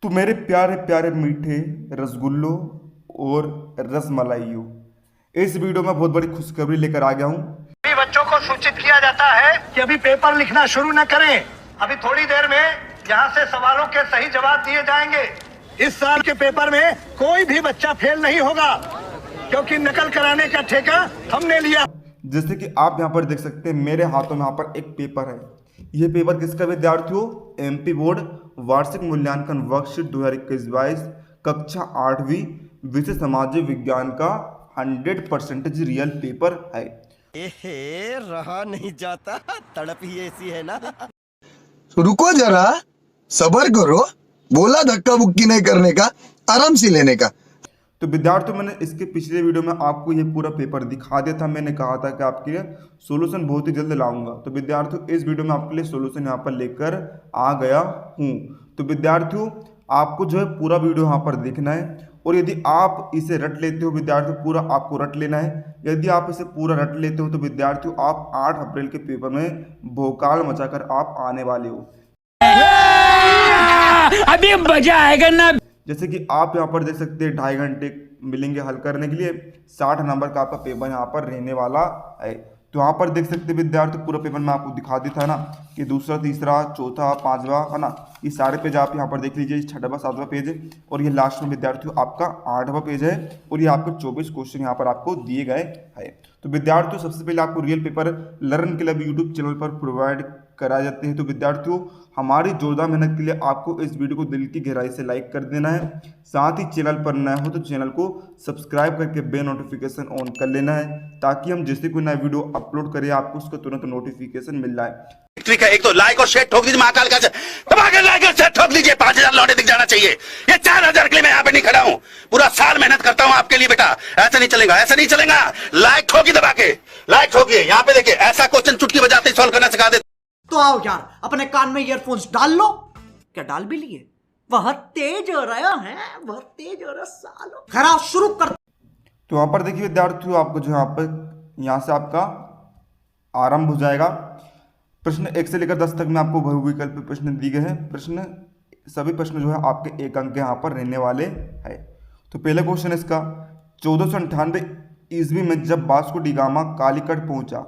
तो मेरे प्यारे प्यारे मीठे रसगुल्लो और रसमलाइयों, इस वीडियो में बहुत बड़ी खुशखबरी लेकर आ गया हूँ। अभी बच्चों को सूचित किया जाता है कि अभी पेपर लिखना शुरू न करें। अभी थोड़ी देर में यहाँ से सवालों के सही जवाब दिए जाएंगे। इस साल के पेपर में कोई भी बच्चा फेल नहीं होगा, क्योंकि नकल कराने का ठेका हमने लिया। जैसे कि आप यहाँ पर देख सकते हैं, मेरे हाथों में यहाँ पर एक पेपर है। यह पेपर किसका विद्यार्थियों? एमपी बोर्ड वार्षिक मूल्यांकन वर्कशीट 2021-22 कक्षा 8वीं विषय सामाजिक विज्ञान का 100% रियल पेपर है। एहे, रहा नहीं जाता, तड़प ही ऐसी है ना। रुको जरा, सबर करो। बोला धक्का बुक्की नहीं करने का, आराम से लेने का। तो विद्यार्थियों, मैंने इसके पिछले वीडियो में आपको ये पूरा पेपर दिखा दिया था। मैंने कहा था कि आपके लिए सॉल्यूशन बहुत ही जल्द लाऊंगा। तो विद्यार्थियों, इस वीडियो में आपके लिए सॉल्यूशन यहाँ पर लेकर आ गया हूँ। तो विद्यार्थियों, आपको जो है पूरा वीडियो यहाँ पर देखना है, और यदि आप इसे रट लेते हो विद्यार्थियों, पूरा आपको रट लेना है। यदि आप इसे पूरा रट लेते हो तो विद्यार्थियों, आप 8 अप्रैल के पेपर में भोकाल मचाकर आप आने वाले हो। अभी मजा आएगा ना। जैसे कि आप यहाँ पर देख सकते हैं 2.5 घंटे मिलेंगे हल करने के लिए। 60 नंबर का आपका पेपर यहाँ पर रहने वाला है। तो यहाँ पर देख सकते हैं विद्यार्थी, पूरा पेपर मैं आपको दिखा दी था ना कि दूसरा, तीसरा, चौथा, 5वां, है ना, ये सारे पेज आप यहाँ पर देख लीजिए। 6वां, 7वां पेज है, और ये लास्ट में विद्यार्थियों आपका 8वां पेज है, और ये आपके 24 क्वेश्चन यहाँ पर आपको दिए गए हैं। तो विद्यार्थियों, सबसे पहले आपको real paper learn club YouTube channel पर प्रोवाइड कराए जाते हैं। तो विद्यार्थियों, हमारी जोरदार मेहनत के लिए आपको इस वीडियो को दिल की गहराई से लाइक कर देना है। साथ ही चैनल पर नया हो तो चैनल को सब्सक्राइब करके बेल नोटिफिकेशन ऑन कर लेना है, ताकि हम जैसे कोई नया वीडियो अपलोड करें आपको उसका तुरंत नोटिफिकेशन मिल जाए। ट्रिक है, एक तो लाइक और शेयर ठोक दीजिए, महाकाल का दबाकर लाइक और शेयर ठोक दीजिए। 5000 लौटे दिख जाना चाहिए। ये 4000 के लिए मैं यहाँ पे नहीं खड़ा हूँ, पूरा साल मेहनत करता हूँ आपके लिए बेटा। ऐसा नहीं चलेगा, ऐसा नहीं चलेगा। लाइक ठोकी, दबा के लाइक ठोकिए। यहाँ पे देखिए, ऐसा क्वेश्चन चुटकी बजाते ही सॉल्व करना सिखा दे। तो आओ यार, अपने कान में ईयरफोन्स डाल लो। क्या डाल भी लिए? वह तेज हो रहा है, वह तेज हो रहा सालो। खरा शुरू कर। तो यहाँ पर देखिए विद्यार्थियों, आपको जो यहाँ से आपका आरंभ हो जाएगा। प्रश्न 1 से लेकर 10 तक में आपको बहुविकल्प प्रश्न दिए गए हैं। सभी प्रश्न जो है आपके 1 अंक के यहाँ पर रहने वाले हैं। तो पहला क्वेश्चन इसका, 1498 ईस्वी में जब वास्को डी गामा कालीकट पहुंचा,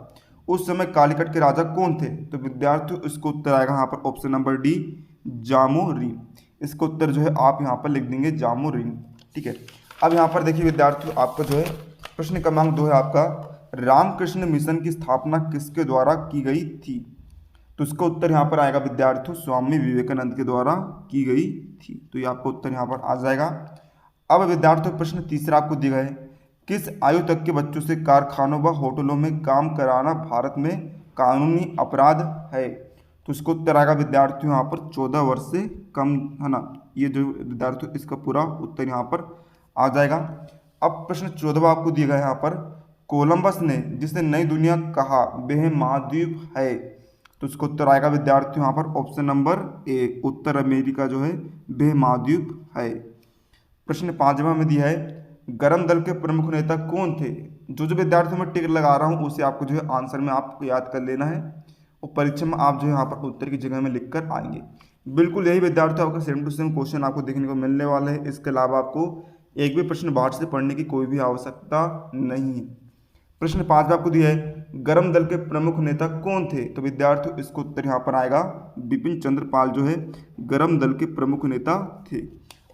उस समय कालीकट के राजा कौन थे? तो विद्यार्थियों, इसको उत्तर आएगा यहाँ पर ऑप्शन नंबर डी, जामोरिन। इसका उत्तर जो है आप यहाँ पर लिख देंगे जामोरिन। ठीक है। अब यहाँ पर देखिए विद्यार्थियों, आपका जो है प्रश्न क्रमांक 2 है आपका, रामकृष्ण मिशन की स्थापना किसके द्वारा की गई थी? तो इसका उत्तर यहाँ पर आएगा विद्यार्थियों, स्वामी विवेकानंद के द्वारा की गई थी। तो ये आपका उत्तर यहाँ पर आ जाएगा। अब विद्यार्थियों, प्रश्न तीसरा आपको दिया है, किस आयु तक के बच्चों से कारखानों व होटलों में काम कराना भारत में कानूनी अपराध है? तो इसको उत्तर आएगा विद्यार्थियों यहाँ पर 14 वर्ष से कम, है ना। ये जो विद्यार्थियों, इसका पूरा उत्तर यहाँ पर आ जाएगा। अब प्रश्न 14वां आपको दिया गया यहाँ पर, कोलंबस ने जिसे नई दुनिया कहा वह महाद्वीप है? तो इसका उत्तर आएगा विद्यार्थियों यहाँ पर option number A, Uttar America जो है वह महाद्वीप है। प्रश्न 5वां में दिया है, गरम दल के प्रमुख नेता कौन थे? जो विद्यार्थियों में टिक लगा रहा हूँ उसे आपको जो है आंसर में आपको याद कर लेना है, और परीक्षा में आप जो है यहाँ पर उत्तर की जगह में लिख कर आएंगे। बिल्कुल यही विद्यार्थियों, आपका सेम टू सेम क्वेश्चन आपको देखने को मिलने वाला है। इसके अलावा आपको एक भी प्रश्न बाहर से पढ़ने की कोई भी आवश्यकता नहीं है। प्रश्न 5 आपको दिया है, गरम दल के प्रमुख नेता कौन थे? तो विद्यार्थियों, इसको उत्तर यहाँ पर आएगा बिपिन चंद्र पाल जो है गरम दल के प्रमुख नेता थे।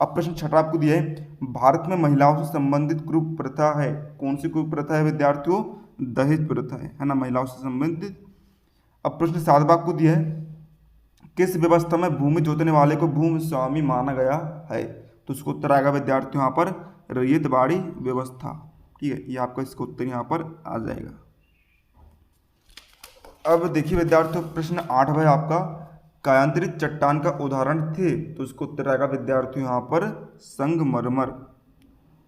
अब प्रश्न 6 आपको दिया है, भारत में महिलाओं से संबंधित कुरूप प्रथा है। कौन सी कुरूप प्रथा है विद्यार्थियों? दहेज प्रथा है ना, महिलाओं से संबंधित। अब प्रश्न 7 आपको दिया है, किस व्यवस्था में भूमि जोतने वाले को भूमि स्वामी माना गया है? तो उसको उत्तर आएगा विद्यार्थियों यहाँ पर रैयतवाड़ी व्यवस्था। ठीक है, ये आपका इसका उत्तर यहाँ पर आ जाएगा। अब देखिए विद्यार्थियों, प्रश्न 8 है आपका, कायांतरित चट्टान का उदाहरण थे? तो उसको उत्तर आएगा विद्यार्थियों यहाँ पर संगमरमर, है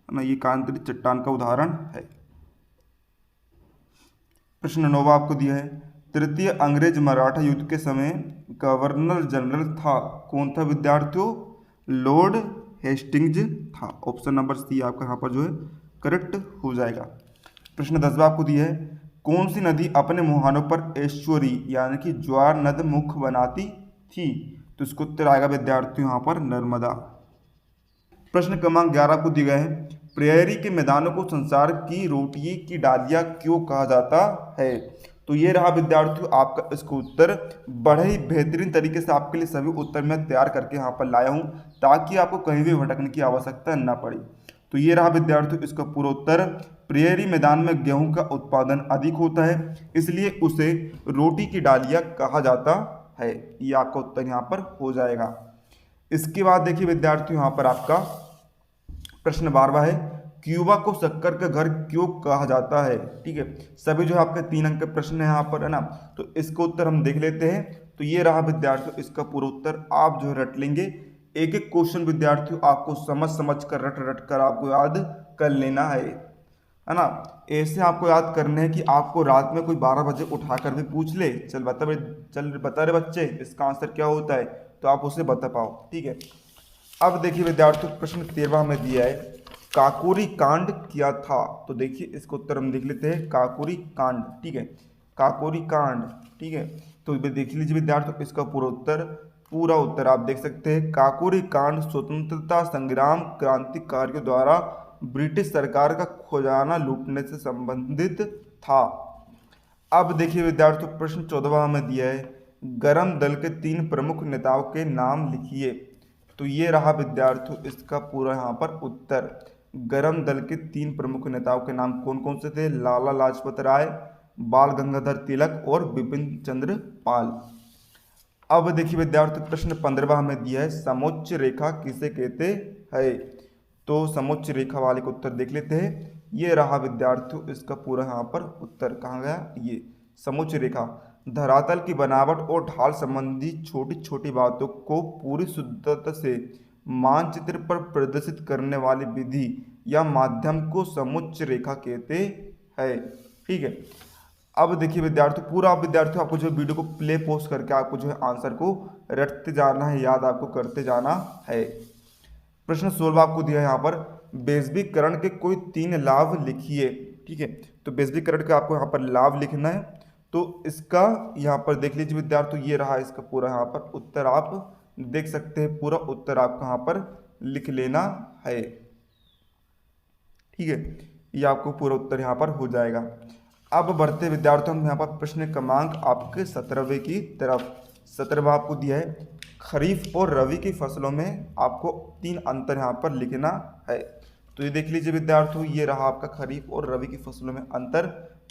ना, ये कायांतरित चट्टान का उदाहरण है। प्रश्न 9 आपको दिया है, तृतीय अंग्रेज मराठा युद्ध के समय गवर्नर जनरल था? कौन था विद्यार्थियों? लॉर्ड हेस्टिंग्स था। ऑप्शन नंबर सी आपका यहाँ पर जो है करेक्ट हो जाएगा। प्रश्न 10 आपको दिया है, कौन सी नदी अपने मुहानों पर एस्चुअरी यानी कि ज्वार नद मुख बनाती थी? तो इसको उत्तर आएगा विद्यार्थियों यहाँ पर नर्मदा। प्रश्न क्रमांक 11 को दिए गए हैं, प्रेयरी के मैदानों को संसार की रोटी की डालियां क्यों कहा जाता है। तो ये रहा विद्यार्थियों आपका इसका उत्तर। बड़े ही बेहतरीन तरीके से आपके लिए सभी उत्तर मैं तैयार करके यहाँ पर लाया हूँ ताकि आपको कहीं भी भटकने की आवश्यकता न पड़े। तो ये रहा विद्यार्थियों इसका पूरा उत्तर। प्रेयरी मैदान में गेहूं का उत्पादन अधिक होता है, इसलिए उसे रोटी की डालियां कहा जाता है। ये आपका उत्तर यहाँ पर हो जाएगा। इसके बाद देखिए विद्यार्थियों यहाँ पर आपका प्रश्न 12वां है, क्यूबा को शक्कर का घर क्यों कहा जाता है। ठीक है, सभी जो है आपके 3 अंक के प्रश्न है यहाँ पर, है ना। तो इसका उत्तर हम देख लेते हैं। तो ये रहा विद्यार्थियों इसका पूरा उत्तर। आप जो है रट लेंगे, एक एक क्वेश्चन विद्यार्थियों आपको समझ कर रट कर आपको याद कर लेना है ना। ऐसे आपको याद करने हैं कि आपको रात में कोई 12 बजे उठा कर भी पूछ ले, चल बता रहे बच्चे इसका आंसर क्या होता है, तो आप उसे बता पाओ। ठीक है, अब देखिए विद्यार्थियों प्रश्न 13वां में दिया है, काकोरी कांड क्या था। तो देखिए इसका उत्तर हम देख लेते हैं, काकोरी कांड। ठीक है, काकोरी कांड। ठीक है, तो देख लीजिए विद्यार्थियों इसका पूरा उत्तर आप देख सकते हैं। काकोरी कांड स्वतंत्रता संग्राम क्रांतिकारियों द्वारा ब्रिटिश सरकार का खजाना लूटने से संबंधित था। अब देखिए विद्यार्थियों प्रश्न 14वां में दिया है, गरम दल के 3 प्रमुख नेताओं के नाम लिखिए। तो ये रहा विद्यार्थियों इसका पूरा यहाँ पर उत्तर। गरम दल के 3 प्रमुख नेताओं के नाम कौन कौन से थे, लाला लाजपत राय, बाल गंगाधर तिलक और बिपिन चंद्र पाल। अब देखिए विद्यार्थियों प्रश्न 15वां में दिया है, समोच्च रेखा किसे कहते हैं। तो समोच्च रेखा वाले को उत्तर देख लेते हैं। ये रहा विद्यार्थियों इसका पूरा यहाँ पर उत्तर। कहाँ गया ये समोच्च रेखा, धरातल की बनावट और ढाल संबंधी छोटी छोटी बातों को पूरी शुद्धता से मानचित्र पर प्रदर्शित करने वाली विधि या माध्यम को समोच्च रेखा कहते हैं। ठीक है, अब देखिए विद्यार्थियों पूरा विद्यार्थियों आपको जो वीडियो को प्ले पोस्ट करके आपको जो है आंसर को रटते जाना है, याद आपको करते जाना है। प्रश्न 16 आपको दिया है यहाँ पर, वैश्वीकरण के कोई 3 लाभ लिखिए। ठीक है, तो वैश्वीकरण के आपको यहाँ पर लाभ लिखना है। तो इसका यहाँ पर देख लीजिए विद्यार्थियों, ये रहा इसका पूरा यहाँ पर उत्तर। आप देख सकते हैं पूरा उत्तर आपको यहाँ पर लिख लेना है। ठीक है, ये आपको पूरा उत्तर यहाँ पर हो जाएगा। अब बढ़ते विद्यार्थियों हम यहाँ पर प्रश्न क्रमांक आपके 17वें की तरफ। 17वां आपको दिया है, खरीफ और रबी की फसलों में आपको 3 अंतर यहाँ पर लिखना है। तो ये देख लीजिए विद्यार्थियों, ये रहा आपका खरीफ और रबी की फसलों में अंतर।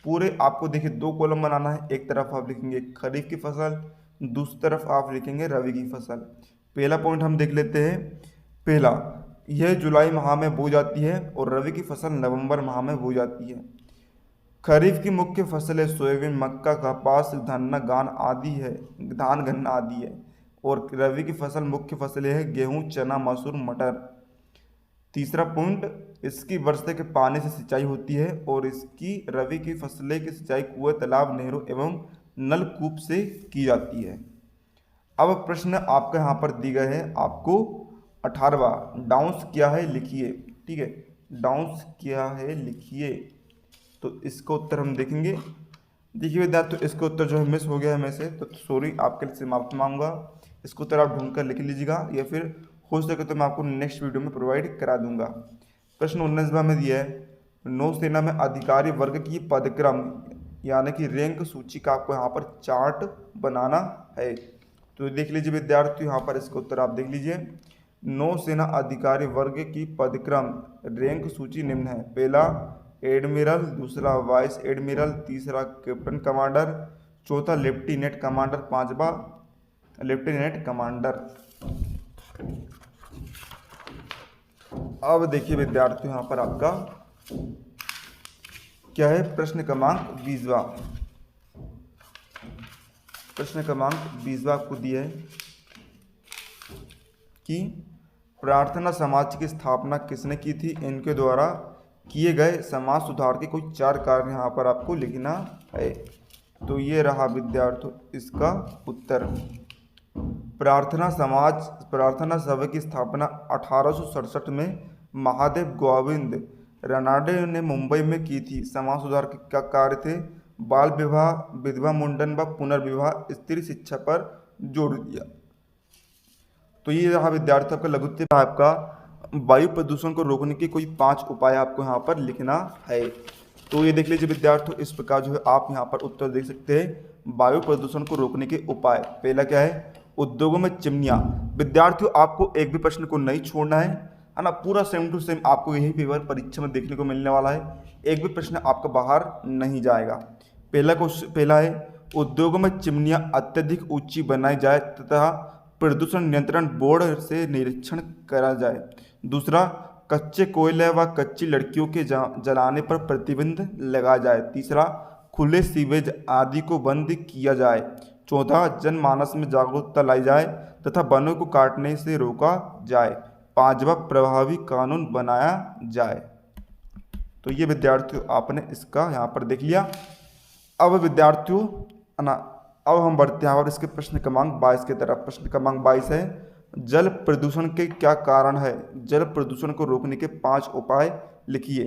पूरे आपको देखिए 2 कॉलम बनाना है, एक तरफ आप लिखेंगे खरीफ की फसल, दूसरी तरफ आप लिखेंगे रबी की फसल। पहला पॉइंट हम देख लेते हैं। पहला, यह जुलाई माह में बो जाती है और रबी की फसल नवंबर माह में बो जाती है। खरीफ की मुख्य फसलें सोयाबीन, मक्का, कपास, धान गन्ना आदि है और रबी की फसल मुख्य फसलें हैं गेहूं, चना, मसूर, मटर। तीसरा पॉइंट, इसकी वर्षा के पानी से सिंचाई होती है और इसकी रबी की फसलें की सिंचाई कुएं, तालाब, नहरों एवं नलकूप से की जाती है। अब प्रश्न आपका यहाँ पर दी गए हैं आपको 18वां, डाउंस क्या है लिखिए। ठीक है, डाउंस क्या है लिखिए। तो इसका उत्तर हम देखेंगे। देखिए विद्यार्थियों इसका उत्तर जो है मिस हो गया है में से, तो सॉरी आपके लिए माफी मांगूंगा। इसका उत्तर आप ढूंढ कर लिख लीजिएगा या फिर हो सके तो मैं आपको नेक्स्ट वीडियो में प्रोवाइड करा दूंगा। प्रश्न 19वां में दिया है, नौसेना में अधिकारी वर्ग की पदक्रम यानी कि रैंक सूची का आपको यहाँ पर चार्ट बनाना है। तो देख लीजिए विद्यार्थियों यहाँ पर इसका उत्तर आप देख लीजिए। नौसेना अधिकारी वर्ग की पदक्रम रैंक सूची निम्न है। पहला एडमिरल, दूसरा वाइस एडमिरल, तीसरा कैप्टन कमांडर, चौथा लेफ्टिनेंट कमांडर, 5वां लेफ्टिनेंट कमांडर। अब देखिए विद्यार्थियों यहाँ पर आपका क्या है, प्रश्न क्रमांक 20वां। प्रश्न क्रमांक 20वां आपको दिया है कि प्रार्थना समाज की स्थापना किसने की थी, इनके द्वारा किए गए समाज सुधार के कोई 4 कार्य यहाँ पर आपको लिखना है। तो ये रहा विद्यार्थियों इसका उत्तर। प्रार्थना सभा की स्थापना 1867 में महादेव गोविंद रानाडे ने मुंबई में की थी। समाज सुधार का कार्य थे बाल विवाह, विधवा मुंडन व पुनर्विवाह, स्त्री शिक्षा पर जोर दिया। तो ये रहा विद्यार्थियों का लघुत्तर आपका वायु प्रदूषण को रोकने के कोई 5 उपाय आपको यहाँ पर लिखना है। तो ये देख लीजिए विद्यार्थियों, इस प्रकार जो है आप यहाँ पर उत्तर देख सकते हैं। वायु प्रदूषण को रोकने के उपाय, पहला क्या है, उद्योगों में चिमनियाँ। विद्यार्थियों आपको एक भी प्रश्न को नहीं छोड़ना है ना, पूरा सेम टू सेम आपको यही पेपर परीक्षा में देखने को मिलने वाला है। एक भी प्रश्न आपका बाहर नहीं जाएगा। पहला है उद्योगों में चिमनियाँ अत्यधिक ऊंची बनाई जाए तथा प्रदूषण नियंत्रण बोर्ड से निरीक्षण करा जाए। दूसरा, कच्चे कोयले व कच्ची लकड़ियों के जलाने पर प्रतिबंध लगाया जाए। तीसरा, खुले सीवेज आदि को बंद किया जाए। चौथा, जनमानस में जागरूकता लाई जाए तथा वनों को काटने से रोका जाए। पांचवा, प्रभावी कानून बनाया जाए। तो ये विद्यार्थियों आपने इसका यहाँ पर देख लिया। अब विद्यार्थियों ना, अब हम बढ़ते हैं और इसके प्रश्न क्रमांक 22 की तरफ। प्रश्न क्रमांक 22 है, जल प्रदूषण के क्या कारण है? जल प्रदूषण को रोकने के 5 उपाय लिखिए।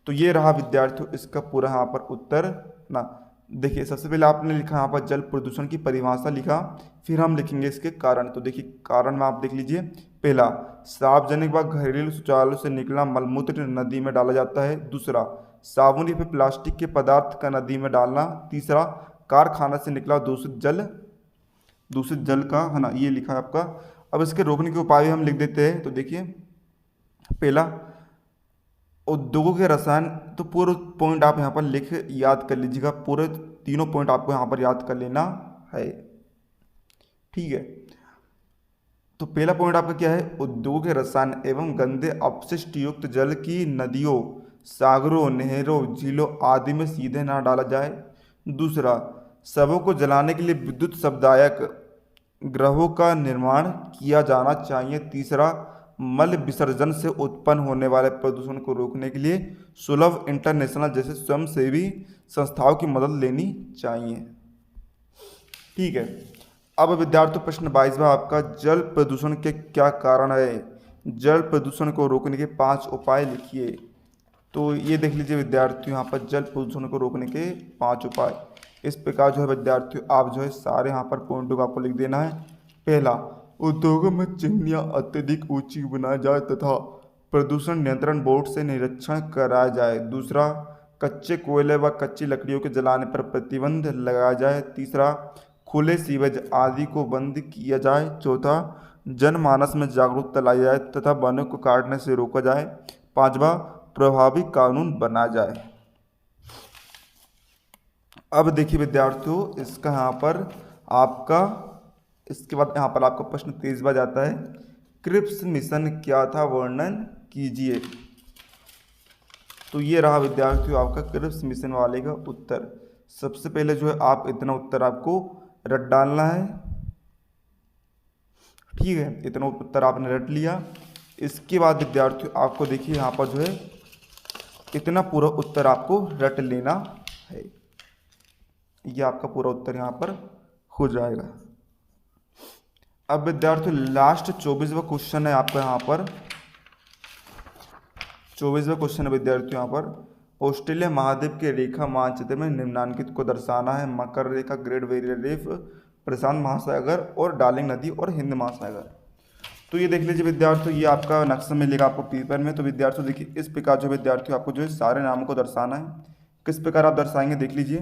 तो ये रहा विद्यार्थियों इसका पूरा यहाँ पर उत्तर ना। देखिए सबसे पहले आपने लिखा यहाँ पर जल प्रदूषण की परिभाषा लिखा, फिर हम लिखेंगे इसके कारण। तो देखिए कारण में आप देख लीजिए, पहला, सार्वजनिक व घरेलू शौचालयों से निकला मलमूत्र नदी में डाला जाता है। दूसरा, साबुन या फिर प्लास्टिक के पदार्थ का नदी में डालना। तीसरा, कारखाना से निकला दूषित जल का, है ना, ये लिखा है आपका। अब इसके रोकने के उपाय हम लिख देते हैं। तो देखिए पहला, उद्योगों के रसायन। तो पूरे पॉइंट आप यहाँ पर लिख याद कर लीजिएगा, पूरे तीनों पॉइंट आपको यहाँ पर याद कर लेना है, ठीक है। तो पहला पॉइंट आपका क्या है, उद्योगों के रसायन एवं गंदे अपशिष्ट युक्त जल की नदियों, सागरों, नहरों, झीलों आदि में सीधे ना डाला जाए। दूसरा, शवों को जलाने के लिए विद्युत शवदायक ग्रहों का निर्माण किया जाना चाहिए। तीसरा, मल विसर्जन से उत्पन्न होने वाले प्रदूषण को रोकने के लिए सुलभ इंटरनेशनल जैसे स्वयंसेवी संस्थाओं की मदद लेनी चाहिए, ठीक है। अब विद्यार्थियों प्रश्न 22वां आपका, जल प्रदूषण के क्या कारण है? जल प्रदूषण को रोकने के 5 उपाय लिखिए। तो ये देख लीजिए विद्यार्थियों यहाँ पर जल प्रदूषण को रोकने के 5 उपाय। इस प्रकार जो है विद्यार्थियों आप जो है सारे यहाँ पर पॉइंटों को आपको लिख देना है। पहला, उद्योगों में चिमनियाँ अत्यधिक ऊंची बनाई जाए तथा प्रदूषण नियंत्रण बोर्ड से निरीक्षण कराया जाए। दूसरा, कच्चे कोयले व कच्ची लकड़ियों के जलाने पर प्रतिबंध लगाया जाए। तीसरा, खुले सीवेज आदि को बंद किया जाए। चौथा, जनमानस में जागरूकता लाई जाए तथा वनों को काटने से रोका जाए। पांचवा, प्रभावी कानून बनाया जाए। अब देखिए विद्यार्थियों इसका यहाँ पर आपका, इसके बाद यहाँ पर आपका प्रश्न 23वां जाता है, क्रिप्स मिशन क्या था, वर्णन कीजिए। तो ये रहा विद्यार्थियों आपका क्रिप्स मिशन वाले का उत्तर। सबसे पहले जो है आप इतना उत्तर आपको रट डालना है, ठीक है। इतना उत्तर आपने रट लिया। इसके बाद विद्यार्थियों आपको देखिए यहाँ पर जो है इतना पूरा उत्तर आपको रट लेना है। ये आपका पूरा उत्तर यहाँ पर हो जाएगा। अब विद्यार्थियों लास्ट 24वां क्वेश्चन है आपका यहाँ पर। 24वां क्वेश्चन है विद्यार्थियों यहाँ पर, ऑस्ट्रेलिया महाद्वीप के रेखा मानचित्र में निम्नांकित को दर्शाना है। मकर रेखा, ग्रेट बैरियर रीफ, प्रशांत महासागर और डार्लिंग नदी और हिंद महासागर। तो ये देख लीजिए विद्यार्थियों, ये आपका नक्शा मिलेगा आपको पेपर में। तो विद्यार्थियों देखिए इस प्रकार जो विद्यार्थियों आपको जो है सारे नामों को दर्शाना है। किस प्रकार आप दर्शाएंगे देख लीजिए।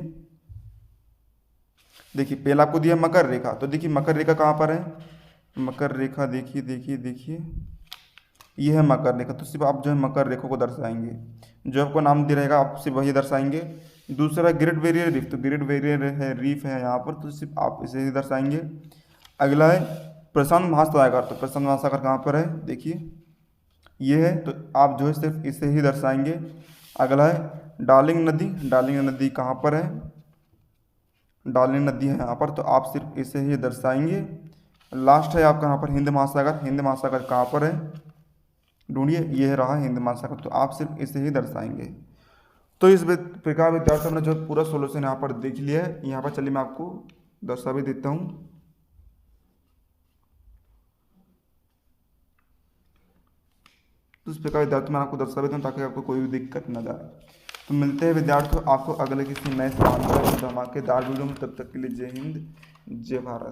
देखिए पहला आपको दिया मकर रेखा। तो देखिए मकर रेखा कहाँ पर है, मकर रेखा देखिए देखिए देखिए, ये है मकर रेखा। तो सिर्फ आप जो है मकर रेखा को दर्शाएंगे, जो आपको नाम दे रहेगा आप सिर्फ वही दर्शाएंगे। दूसरा ग्रेट बैरियर रीफ, तो ग्रेट बैरियर है रीफ है यहाँ पर, तो सिर्फ आप इसे ही दर्शाएंगे। अगला है प्रशांत महासागर। तो प्रशांत महासागर कहाँ पर है देखिए ये है, तो आप जो है सिर्फ इसे ही दर्शाएंगे। अगला है डार्लिंग नदी। डार्लिंग नदी कहाँ पर है, डार्लिंग नदी है यहाँ पर, तो आप सिर्फ इसे ही दर्शाएंगे। लास्ट है आपका यहाँ पर हिंद महासागर। हिंद महासागर कहाँ पर है ढूंढिए, ये रहा हिंद महासागर, तो आप सिर्फ इसे ही दर्शाएंगे। तो इस प्रकार विद्यार्थियों हमने जो पूरा सोल्यूशन यहाँ पर देख लिया है। यहाँ पर चलिए मैं आपको दर्शा भी देता हूँ। तो इस प्रकार विद्यार्थियों मैं आपको दर्शा देता हूँ ताकि आपको कोई भी दिक्कत न जाए। तो मिलते हैं विद्यार्थियों आपको अगले किसी नए सवाल पर धमाकेदार वीडियो में। तब तक के लिए जय हिंद, जय भारत।